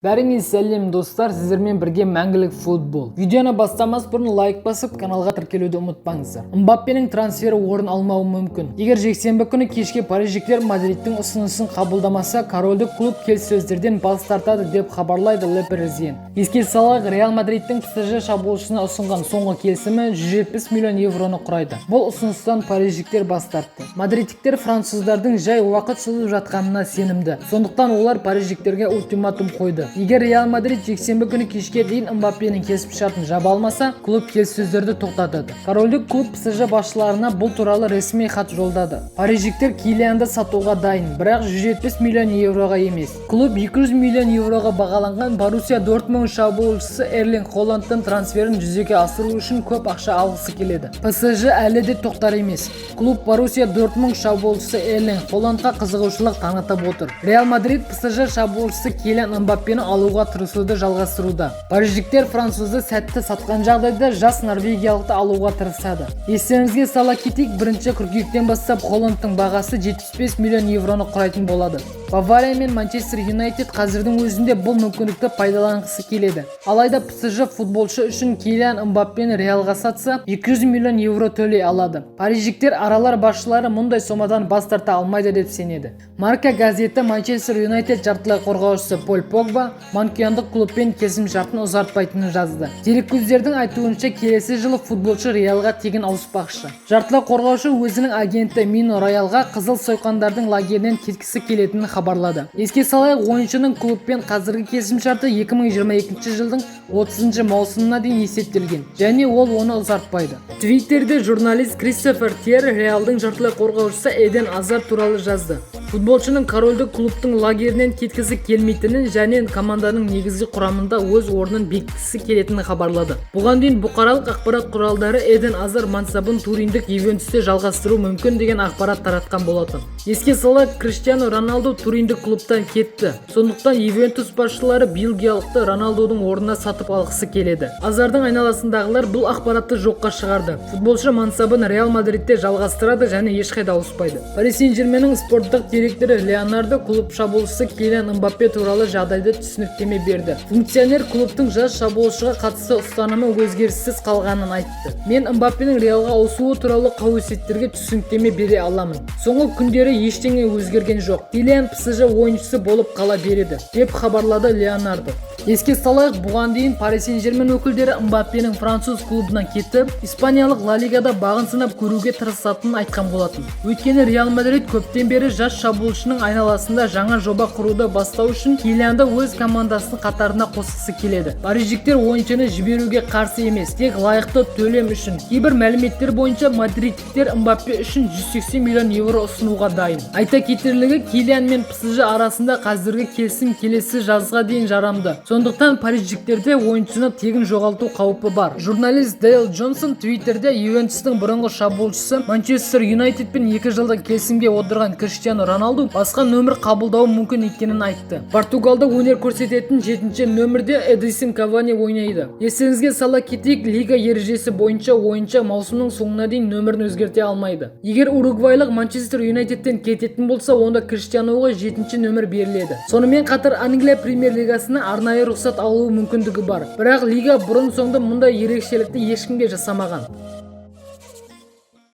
Бәріңіз сәлем достар, сіздермен бірге мәңгілік футбол. Видеоны бастамас бұрын лайк басып, каналға тіркелуді ұмытпаңыздар. Мбаппенің трансфері орын алмауы мүмкін. Егер жексенбі күні кешке париждіктер Мадридтің ұсынысын қабылдамаса, корольдік клуб келіссөздерден бас тартады деп хабарлайды Le Parisien. Еске салайық, Реал Мадридтің PSG шабуылшысына ұсынған соңғы келісімі 170 миллион евроны құрайды. Бұл ұсыныстан париждіктер бас тартты. Мадридтіктер француздардың жай уақыт созып жатқанына сенімді. Сондықтан олар париждіктерге ультиматум қойды. Егер Реал Мадрид жексенбі күні кешке дейін Мбаппенің келісімшартын жаба алмаса, клуб келіссөздерді тоқтатады. Корольдік клуб PSG басшыларына бұл туралы ресми хат жолдады. Париждіктер Килианды сатуға дайын, бірақ 170 миллион евроға емес. Клуб 200 миллион евроға бағаланған Боруссия Дортмунд шабуылшысы Эрлинг Холландтың трансферін жүзеге асыру үшін көп ақша алғысы келеді. PSG әлі де тоқтар емес. Клуб Боруссия Дортмунд шабуылшысы Эрлинг Холландқа қызығушылық танытып отыр. Реал Мадрид PSG шабуылшысы Килиан Мбаппені алуға тырысуды жалғастыруда. Париждіктер французды сәтті сатқан жағдайда жас норвегиялықты алуға тырысады. Естеріңізге сала кетейік, 1 қыркүйектен бастап Холландтың бағасы 75 миллион евроны құрайтын болады. Бавария мен Манчестер Юнайтед қазірдің өзінде бұл мүмкіндікті пайдаланғысы келеді. Алайда PSG футболшы үшін Килиан Мбаппені Реалға сатса, 200 миллион евро төлей алады. Париждіктер аралар басшылары мұндай сомадан бас тарта алмайды деп сенеді. Марка газеті Манчестер Юнайтед жартылай қорғаушысы Поль Погба манкуяндық клубпен келісімшартын ұзартпайтынын жазды. Дереккөздердің айтуынша келесі жылы футболшы Реалға тегін ауыспақшы. Жартылай қорғаушы өзінің агенті Мино Роялға қызыл сойқандардың лагерінен кеткісі келетінін хабарлады. Еске салайық, ойыншының клубпен қазіргі келісімшарты 2022 жылдың 30 маусымына дейін есептелген, және ол оны ұзартпайды. Твиттерде журналист Кристофер Тьер Реалдың жартылай қорғаушысы Эден Азар туралы жазды. Футболшының корольдік клубтың лагерінен кеткісі келмейтінін және команданың негізгі құрамында өз орнын бекіткісі келетінін хабарлады. Бұған дейін бұқаралық ақпарат құралдары Эден Азар мансабын туриндік Ювентусте жалғастыру мүмкін деген ақпарат таратқан болатын. Еске салайық, Криштиану Роналду туриндік клубтан кетті. Сондықтан Ювентус басшылары белгиялықты Роналдудың орнына сатып алғысы келеді. Азардың айналасындағылар бұл ақпаратты жоққа шығарды. Футболшы мансабын Реал Мадридте жалғастырады және ешқайда ауыспайды. Пари Сен-Жерменнің спорттық директоры Леонардо клуб шабуылшысы Килиан Мбаппе туралы жағдайды түсініктеме берді. Функционер клубтың жас шабуылшыға қатысты ұстанымы өзгеріссіз қалғанын айтты. Мен Мбаппенің Реалға ауысуы туралы қауесеттерге түсініктеме бере аламын. Соңғы күндері ештеңе өзгерген жоқ. Килиан PSG ойыншысы болып қала береді, деп хабарлады Леонардо. Еске салайық, бұған дейін Пари Сен-Жермен өкілдері Мбаппенің француз клубынан кетіп, Испаниялық Ла Лигада бағын сынап көруге тырысатынын айтқан болатын. Өйткені Реал Мадрид көптен бері жас шабуылшының айналасында жаңа жоба құруды бастау үшін Килианды өз командасының қатарына қосқысы келеді. Париждіктер ойыншыны жіберуге қарсы емес, тек лайықты төлем үшін. Кейбір мәліметтер бойынша мадридтіктер Мбаппе үшін 180 миллион евро ұсынуға дайын. Айта кетерлігі, Килиан мен PSG арасында қазіргі келісім келесі жазға дейін жарамды. Сондықтан париждіктерде ойыншыны тегін жоғалту қаупі бар. Журналист Дейл Джонсон Твиттерде Ювентустың бұрынғы шабуылшысы Манчестер Юнайтедпен 2 жылдық келісімге отырған Криштиану Роналду басқа нөмір қабылдауы мүмкін екенін айтты. Португалда өнер көрсететін 7-ші нөмірде Эдисон Кавани ойнайды. Естеріңізге сала кетейік, лига ережесі бойынша ойыншы маусымның соңына дейін нөмірін өзгерте алмайды. Егер уругвайлық Манчестер Юнайтедтен кететін болса, онда Криштиануға 7-ші нөмір беріледі. Сонымен қатар Англия премьер-лигасына арнайы рұқсат алу мүмкіндігі бар. Бірақ лига бұрын соңды мұндай ерекшелікті ешкімге жасамаған.